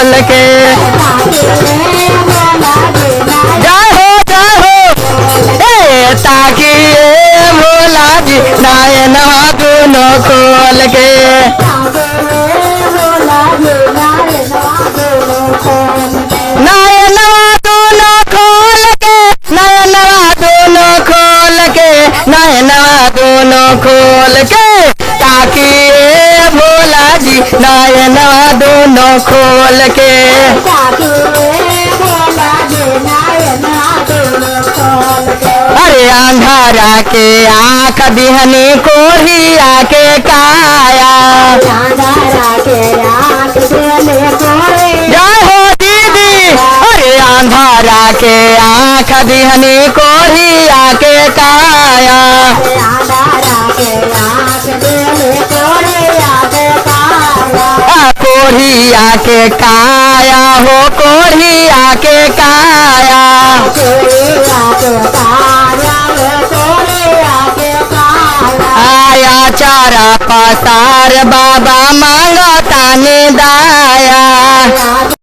खोल के। जय हो ए ताकि ए भोला जी नयनवा दोनों खोल के। नयनवा दोनों खोल के, नयनवा दोनों खोल के, नयनवा दोनों खोल के, ताकि ए भोला जी नयनवा दोनों खोल के। अरे अंधारा के आँख दिहनी कोढ़िया के काया। जय हो दीदी। अरे अंधारा के आँख दिहनी कोढ़िया के काया। कोढ़िया के काया हो कोढ़िया के काया। आया चारा पसार बाबा मांगता ने दाया।